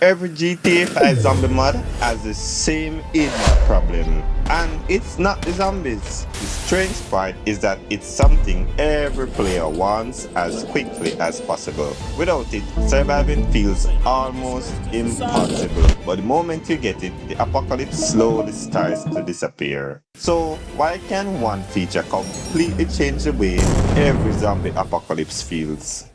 Every GTA 5 zombie mod has the same hidden problem. And it's not the zombies. The strange part is that it's something every player wants as quickly as possible. Without it, surviving feels almost impossible. But the moment you get it, the apocalypse slowly starts to disappear. So why can one feature completely change the way every zombie apocalypse feels?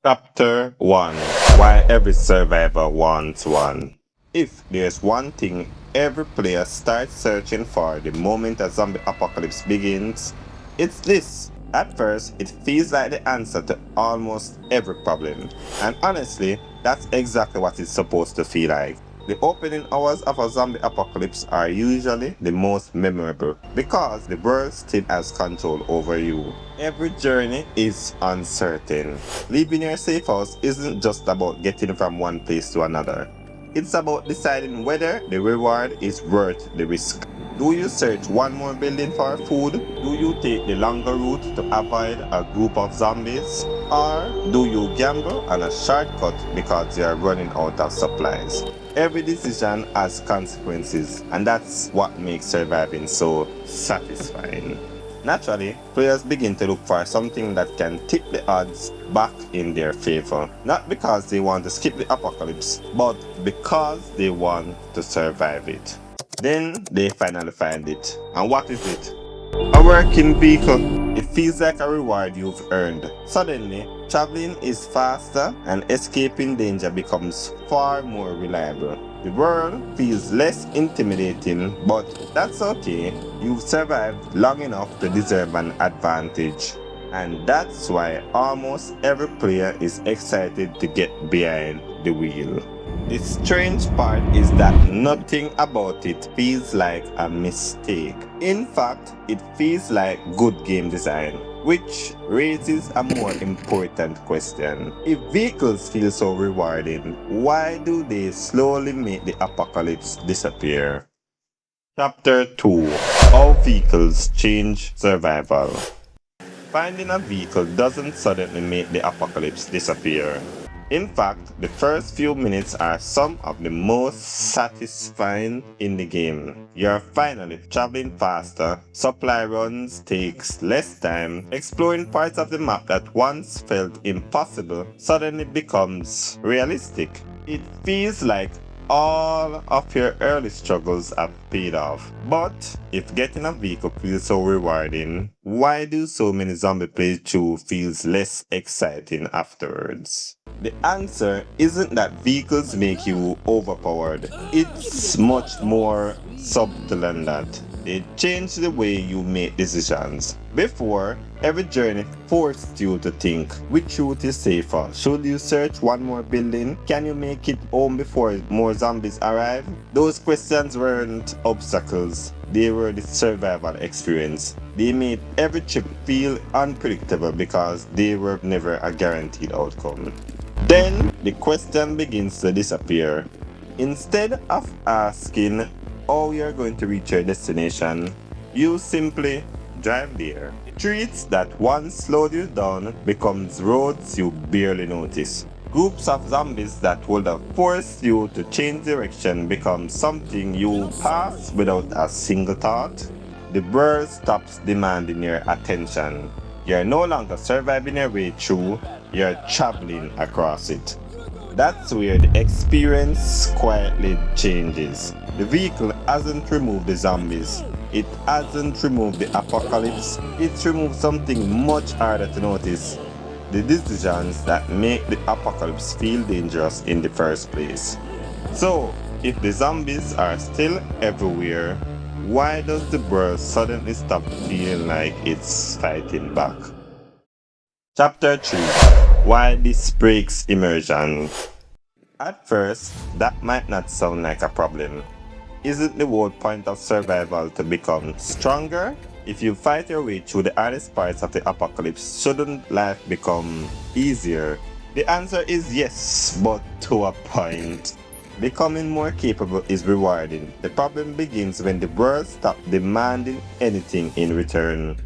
Chapter 1. Why every survivor wants one. If there's one thing every player starts searching for the moment a zombie apocalypse begins, it's this. At first, it feels like the answer to almost every problem. And honestly, that's exactly what it's supposed to feel like. The opening hours of a zombie apocalypse are usually the most memorable because the world still has control over you. Every journey is uncertain. Leaving your safe house isn't just about getting from one place to another. It's about deciding whether the reward is worth the risk. Do you search one more building for food? Do you take the longer route to avoid a group of zombies? Or do you gamble on a shortcut because you are running out of supplies? Every decision has consequences, and that's what makes surviving so satisfying. Naturally, players begin to look for something that can tip the odds back in their favor. Not because they want to skip the apocalypse, but because they want to survive it. Then they finally find it. And what is it? A working vehicle. It feels like a reward you've earned. Suddenly, traveling is faster and escaping danger becomes far more reliable. The world feels less intimidating, but that's okay. You've survived long enough to deserve an advantage. And that's why almost every player is excited to get behind the wheel. The strange part is that nothing about it feels like a mistake. In fact, it feels like good game design, which raises a more important question. If vehicles feel so rewarding, why do they slowly make the apocalypse disappear? Chapter 2. How vehicles change survival. Finding a vehicle doesn't suddenly make the apocalypse disappear. In fact, the first few minutes are some of the most satisfying in the game. You're finally traveling faster, supply runs takes less time, exploring parts of the map that once felt impossible suddenly becomes realistic. It feels like all of your early struggles have paid off. But if getting a vehicle feels so rewarding, why do so many zombie playthroughs feels less exciting afterwards? The answer isn't that vehicles make you overpowered. It's much more subtle than that. They change the way you make decisions. Before, every journey forced you to think which route is safer. Should you search one more building? Can you make it home before more zombies arrive? Those questions weren't obstacles. They were the survival experience. They made every trip feel unpredictable because they were never a guaranteed outcome. Then the question begins to disappear. Instead of asking how you're going to reach your destination, you simply drive there. Streets that once slowed you down becomes roads you barely notice. Groups of zombies that would have forced you to change direction become something you pass without a single thought. The world stops demanding your attention. You're no longer surviving your way through, you're traveling across it. That's where the experience quietly changes. The vehicle hasn't removed the zombies. It hasn't removed the apocalypse. It's removed something much harder to notice. The decisions that make the apocalypse feel dangerous in the first place. So, if the zombies are still everywhere, why does the world suddenly stop feeling like it's fighting back? Chapter 3. Why this breaks immersion. At first, that might not sound like a problem. Isn't the whole point of survival to become stronger? If you fight your way through the hardest parts of the apocalypse, shouldn't life become easier? The answer is yes, but to a point. Becoming more capable is rewarding. The problem begins when the world stops demanding anything in return.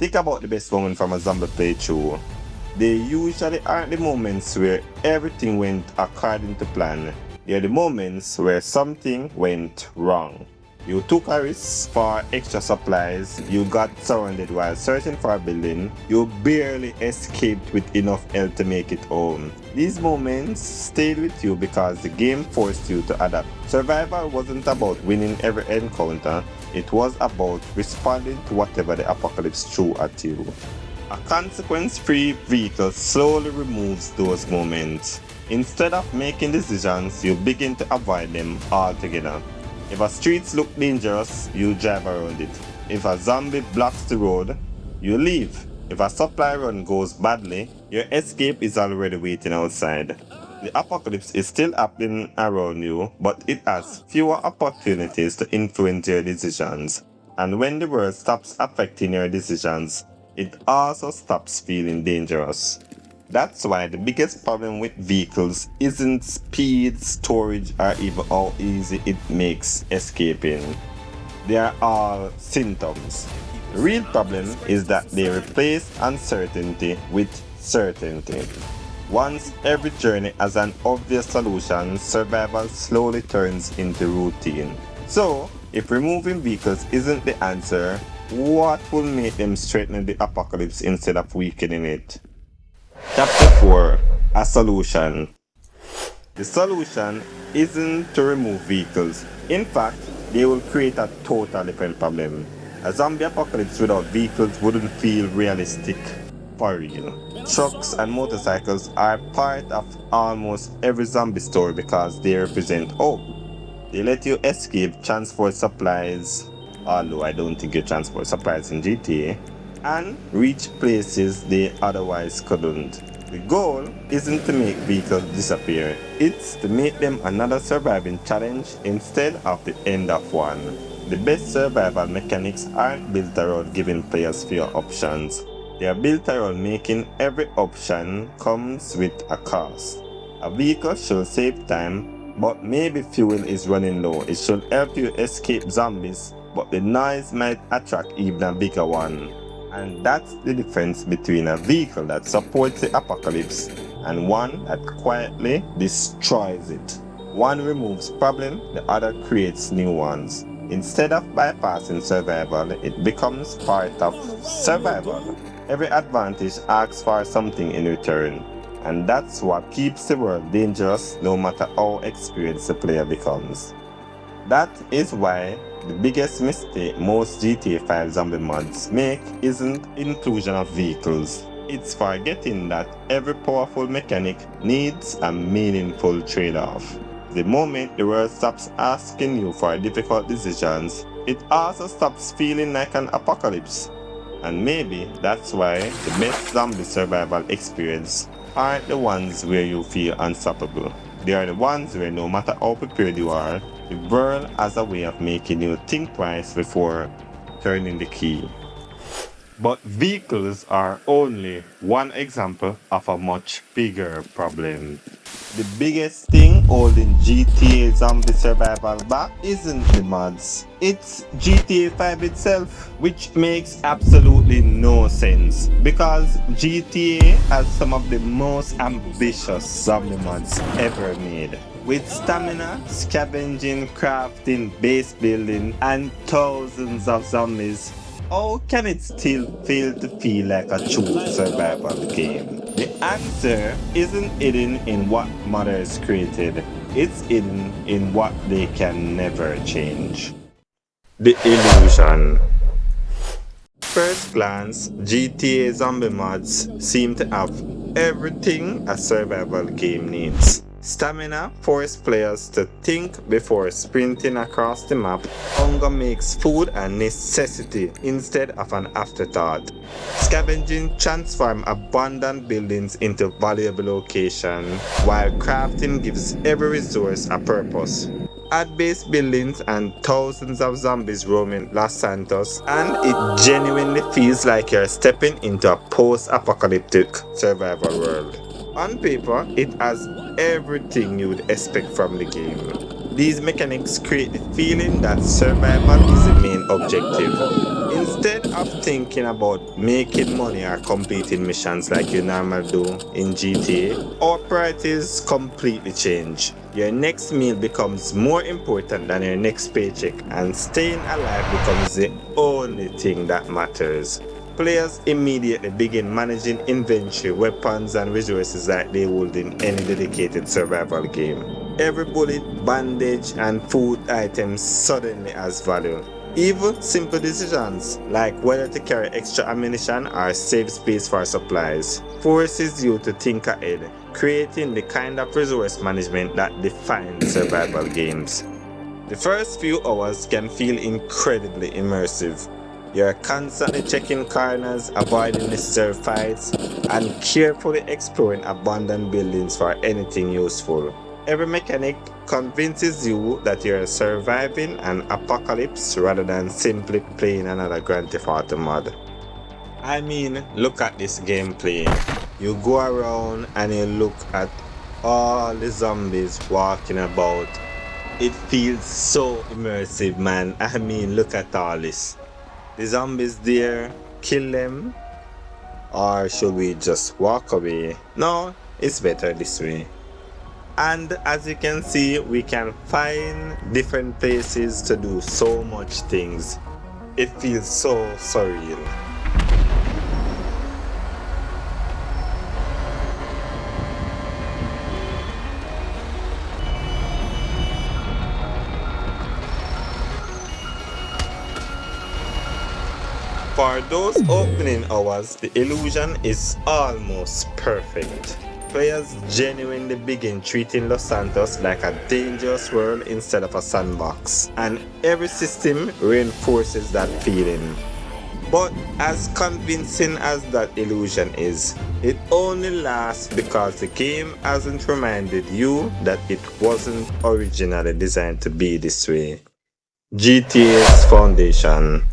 Think about the best moment from a zombie playthrough. They usually aren't the moments where everything went according to plan. They are the moments where something went wrong. You took a risk for extra supplies, you got surrounded while searching for a building, you barely escaped with enough health to make it home. These moments stayed with you because the game forced you to adapt. Survival wasn't about winning every encounter, it was about responding to whatever the apocalypse threw at you. A consequence-free vehicle slowly removes those moments. Instead of making decisions, you begin to avoid them altogether. If a street looks dangerous, you drive around it. If a zombie blocks the road, you leave. If a supply run goes badly, your escape is already waiting outside. The apocalypse is still happening around you, but it has fewer opportunities to influence your decisions. And when the world stops affecting your decisions, it also stops feeling dangerous. That's why the biggest problem with vehicles isn't speed, storage, or even how easy it makes escaping. They are all symptoms. The real problem is that they replace uncertainty with certainty. Once every journey has an obvious solution, survival slowly turns into routine. So, if removing vehicles isn't the answer, what will make them strengthen the apocalypse instead of weakening it? Chapter 4: A Solution. The solution isn't to remove vehicles. In fact, they will create a totally different problem. A zombie apocalypse without vehicles wouldn't feel realistic for real. Trucks and motorcycles are part of almost every zombie story because they represent hope. They let you escape, transport supplies, although I don't think you transport supplies in GTA, and reach places they otherwise couldn't. The goal isn't to make vehicles disappear, it's to make them another surviving challenge instead of the end of one. The best survival mechanics aren't built around giving players fewer options. They are built around making every option comes with a cost. A vehicle should save time, but maybe fuel is running low. It should help you escape zombies, but the noise might attract even a bigger one. And that's the difference between a vehicle that supports the apocalypse and one that quietly destroys it. One removes problems, the other creates new ones. Instead of bypassing survival, it becomes part of survival. Every advantage asks for something in return, and that's what keeps the world dangerous no matter how experienced the player becomes. That is why the biggest mistake most GTA 5 zombie mods make isn't inclusion of vehicles. It's forgetting that every powerful mechanic needs a meaningful trade-off. The moment the world stops asking you for difficult decisions, it also stops feeling like an apocalypse. And maybe that's why the best zombie survival experience aren't the ones where you feel unstoppable. They are the ones where no matter how prepared you are, the world has a way of making you think twice before turning the key. But vehicles are only one example of a much bigger problem. The biggest thing holding GTA Zombie Survival back isn't the mods, it's GTA 5 itself, which makes absolutely no sense because GTA has some of the most ambitious zombie mods ever made. With stamina, scavenging, crafting, base building, and thousands of zombies, how can it still fail to feel like a true survival game? The answer isn't hidden in what modders created, it's hidden in what they can never change. The illusion. First glance, GTA Zombie mods seem to have everything a survival game needs. Stamina forces players to think before sprinting across the map. Hunger makes food a necessity instead of an afterthought. Scavenging transforms abandoned buildings into valuable locations, while crafting gives every resource a purpose. Add base buildings and thousands of zombies roaming Los Santos, and it genuinely feels like you're stepping into a post-apocalyptic survival world. On paper, it has everything you would expect from the game. These mechanics create the feeling that survival is the main objective. Instead of thinking about making money or completing missions like you normally do in GTA, our priorities completely change. Your next meal becomes more important than your next paycheck, and staying alive becomes the only thing that matters. Players immediately begin managing inventory, weapons, and resources like they would in any dedicated survival game. Every bullet, bandage, and food item suddenly has value. Even simple decisions, like whether to carry extra ammunition or save space for supplies, forces you to think ahead, creating the kind of resource management that defines survival games. The first few hours can feel incredibly immersive. You're constantly checking corners, avoiding necessary fights, and carefully exploring abandoned buildings for anything useful. Every mechanic convinces you that you're surviving an apocalypse rather than simply playing another Grand Theft Auto mod. I mean, look at this gameplay. You go around and you look at all the zombies walking about. It feels so immersive, man. I mean, look at all this. The zombies there, kill them, or should we just walk away? No, it's better this way. And as you can see, we can find different places to do so much things. It feels so surreal. For those opening hours, the illusion is almost perfect. Players genuinely begin treating Los Santos like a dangerous world instead of a sandbox, and every system reinforces that feeling. But as convincing as that illusion is, it only lasts because the game hasn't reminded you that it wasn't originally designed to be this way. GTA's foundation.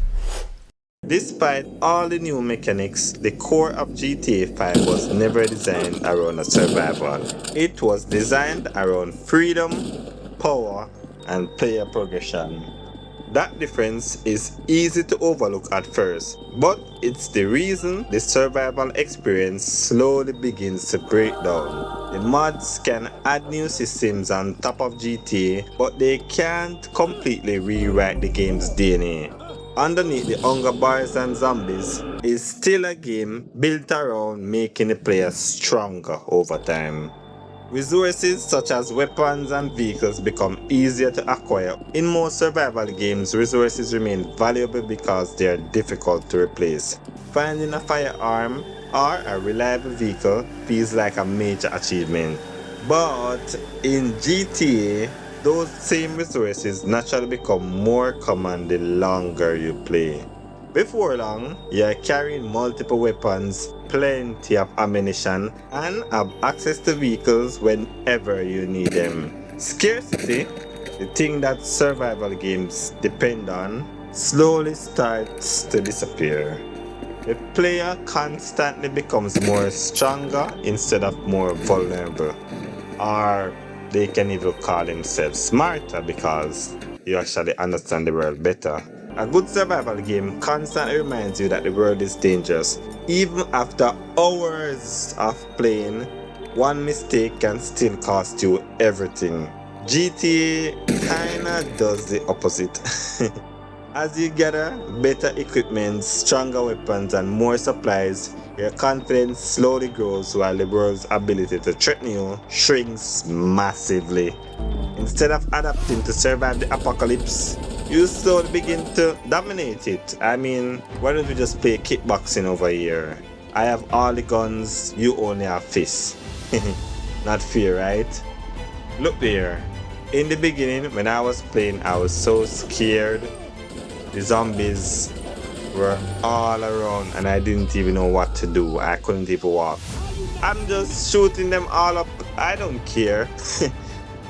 Despite all the new mechanics, the core of GTA 5 was never designed around a survival. It was designed around freedom, power, and player progression. That difference is easy to overlook at first, but it's the reason the survival experience slowly begins to break down. The mods can add new systems on top of GTA, but they can't completely rewrite the game's DNA. Underneath the hunger bars and zombies is still a game built around making the player stronger over time. Resources such as weapons and vehicles become easier to acquire. In most survival games, resources remain valuable because they are difficult to replace. Finding a firearm or a reliable vehicle feels like a major achievement. But in GTA, those same resources naturally become more common the longer you play. Before long, you're carrying multiple weapons, plenty of ammunition, and have access to vehicles whenever you need them. Scarcity, the thing that survival games depend on, slowly starts to disappear. The player constantly becomes more stronger instead of more vulnerable. Or they can even call themselves smarter because you actually understand the world better. A good survival game constantly reminds you that the world is dangerous. Even after hours of playing, one mistake can still cost you everything. GTA kinda does the opposite. As you gather better equipment, stronger weapons, and more supplies, your confidence slowly grows while the world's ability to threaten you shrinks massively. Instead of adapting to survive the apocalypse, you slowly begin to dominate it. I mean, why don't we just play kickboxing over here? I have all the guns, you only have fists. Not fair, right? Look there. In the beginning, when I was playing, I was so scared. The zombies were all around and I didn't even know what to do. I couldn't even walk. I'm just shooting them all up. I don't care.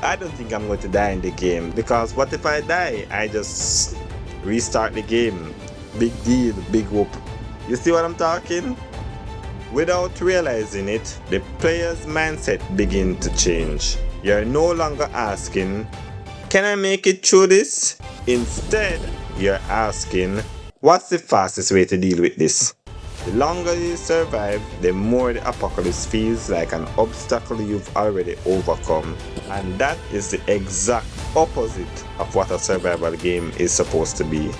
I don't think I'm going to die in the game because what if I die? I just restart the game. Big deal, big whoop. You see what I'm talking? Without realizing it, the player's mindset begins to change. You're no longer asking, can I make it through this? Instead, you're asking, what's the fastest way to deal with this? The longer you survive, the more the apocalypse feels like an obstacle you've already overcome. And that is the exact opposite of what a survival game is supposed to be.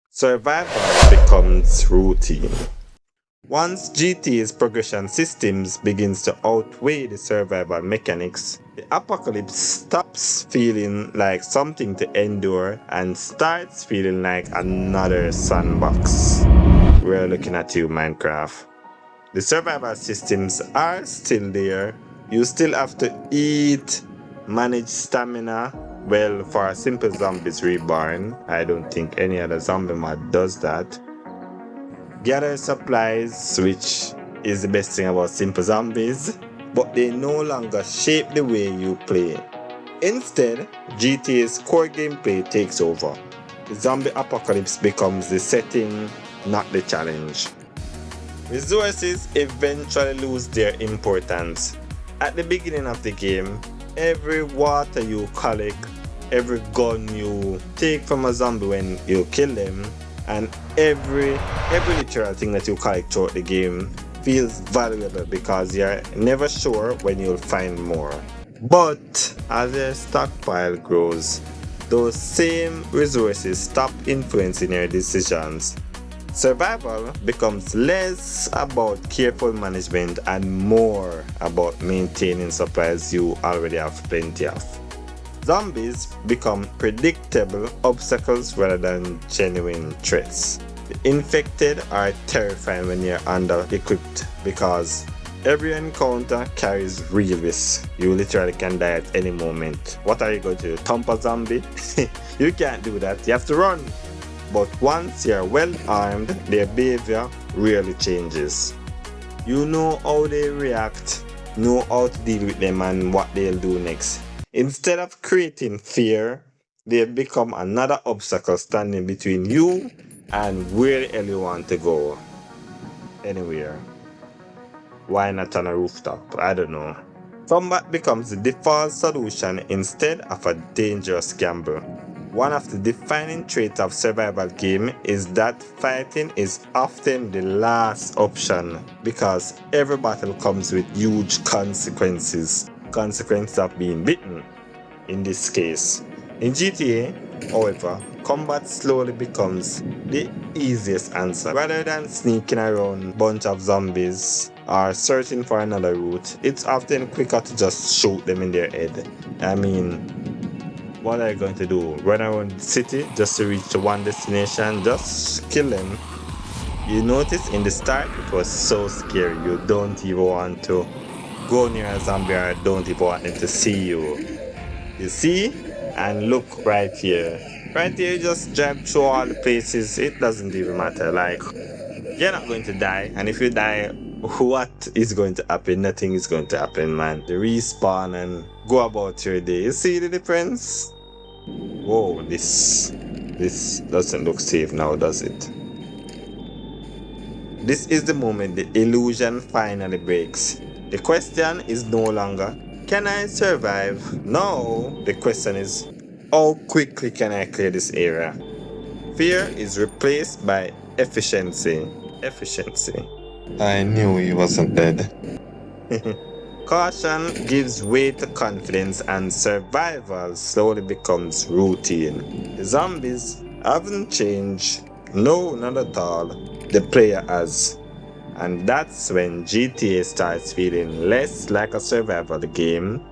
Survival becomes routine. Once GTA's progression systems begins to outweigh the survival mechanics, the apocalypse stops feeling like something to endure and starts feeling like another sandbox. We're looking at you, Minecraft. The survival systems are still there. You still have to eat, manage stamina. Well, for a simple zombies reborn, I don't think any other zombie mod does that. Gather supplies, which is the best thing about simple zombies, but they no longer shape the way you play. Instead, GTA's core gameplay takes over. The zombie apocalypse becomes the setting, not the challenge. Resources eventually lose their importance. At the beginning of the game, every water you collect, every gun you take from a zombie when you kill them, and every literal thing that you collect throughout the game feels valuable because you're never sure when you'll find more. But as your stockpile grows, those same resources stop influencing your decisions. Survival becomes less about careful management and more about maintaining supplies you already have plenty of. Zombies become predictable obstacles rather than genuine threats. The infected are terrifying when you're under-equipped because every encounter carries real risk. You literally can die at any moment. What are you going to do? Thump a zombie? You can't do that. You have to run. But once you're well armed, their behavior really changes. You know how they react, know how to deal with them and what they'll do next. Instead of creating fear, they become another obstacle standing between you and where the hell you want to go. Anywhere. Why not on a rooftop? I don't know. Combat becomes the default solution instead of a dangerous gamble. One of the defining traits of survival game is that fighting is often the last option because every battle comes with huge consequences. Consequences of being beaten, in this case. In GTA, however, combat slowly becomes the easiest answer. Rather than sneaking around a bunch of zombies or searching for another route, it's often quicker to just shoot them in their head. I mean, what are you going to do? Run around the city just to reach to one destination? Just kill them. You notice in the start it was so scary. You don't even want to go near a zombie or don't even want them to see you. You see? And look right here. Right here you just drive through all the places. It doesn't even matter. Like, you're not going to die. And if you die, what is going to happen? Nothing is going to happen, man. The respawn and go about your day. You see the difference? Whoa, this doesn't look safe now, does it? This is the moment the illusion finally breaks. The question is no longer, can I survive? No, the question is, how quickly can I clear this area? Fear is replaced by efficiency. Efficiency. I knew he wasn't dead. Caution gives way to confidence and survival slowly becomes routine. The zombies haven't changed. No, not at all. The player has. And that's when GTA starts feeling less like a survival game.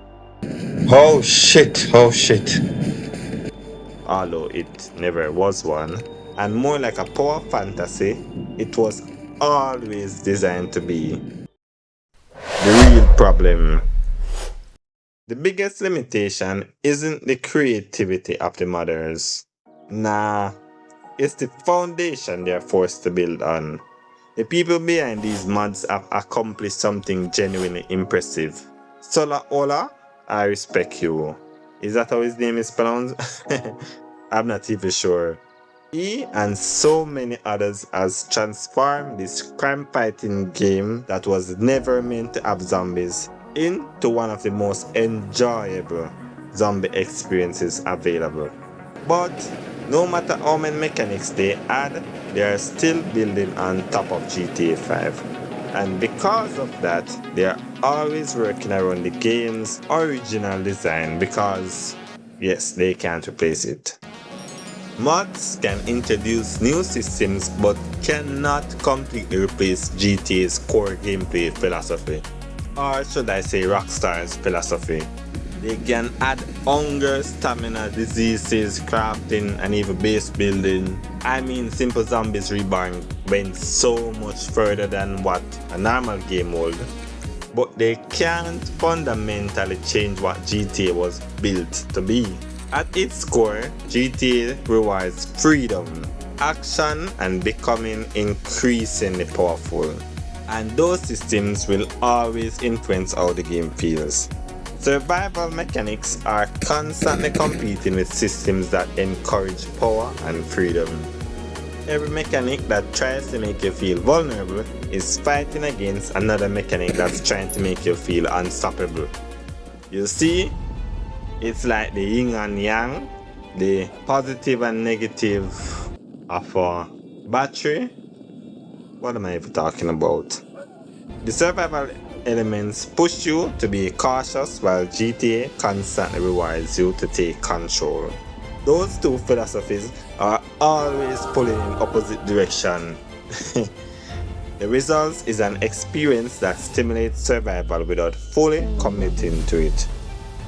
Oh shit, oh shit. Although it never was one, and more like a power fantasy it was always designed to be. The real problem. The biggest limitation isn't the creativity of the modders. Nah, it's the foundation they're forced to build on. The people behind these mods have accomplished something genuinely impressive. Sola Ola, I respect you. Is that how his name is pronounced? I'm not even sure. He and so many others has transformed this crime-fighting game that was never meant to have zombies into one of the most enjoyable zombie experiences available. But no matter how many mechanics they add, they are still building on top of GTA 5. And because of that, they are always working around the game's original design because, yes, they can't replace it. Mods can introduce new systems but cannot completely replace GTA's core gameplay philosophy. Or should I say Rockstar's philosophy. They can add hunger, stamina, diseases, crafting, and even base building. I mean, Simple Zombies Reborn went so much further than what a normal game would. But they can't fundamentally change what GTA was built to be. At its core, GTA rewards freedom, action, and becoming increasingly powerful. And those systems will always influence how the game feels. Survival mechanics are constantly competing with systems that encourage power and freedom. Every mechanic that tries to make you feel vulnerable is fighting against another mechanic that's trying to make you feel unstoppable. You see, it's like the yin and yang, the positive and negative of a battery. What am I even talking about? The survival elements push you to be cautious while GTA constantly rewards you to take control. Those two philosophies are always pulling in opposite direction. The result is an experience that stimulates survival without fully committing to it.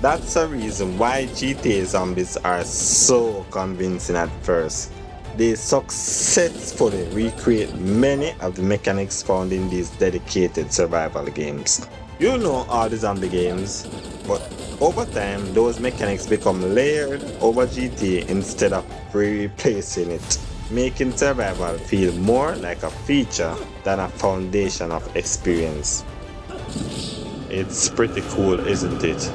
That's a reason why GTA Zombies are so convincing at first. They successfully recreate many of the mechanics found in these dedicated survival games. You know all the zombie games, but over time those mechanics become layered over GTA instead of replacing it, making survival feel more like a feature than a foundation of experience. It's pretty cool, isn't it?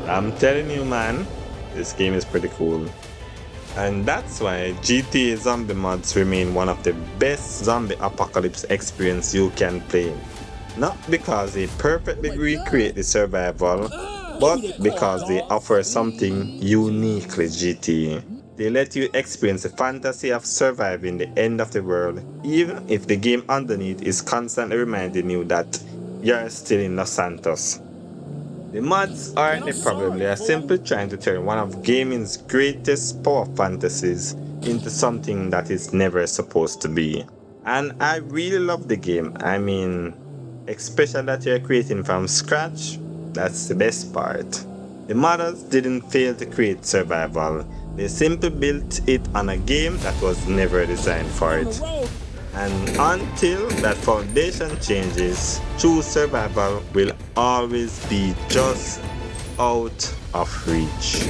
I'm telling you, man, this game is pretty cool. And that's why GTA Zombie mods remain one of the best zombie apocalypse experience you can play. Not because they perfectly recreate the survival, but because they offer something uniquely GTA. They let you experience the fantasy of surviving the end of the world, even if the game underneath is constantly reminding you that you're still in Los Santos. The mods aren't the problem, they are simply trying to turn one of gaming's greatest power fantasies into something that it's never supposed to be. And I really love the game. I mean, especially that you're creating from scratch, that's the best part. The modders didn't fail to create survival, they simply built it on a game that was never designed for it. And until that foundation changes, true survival will always be just out of reach.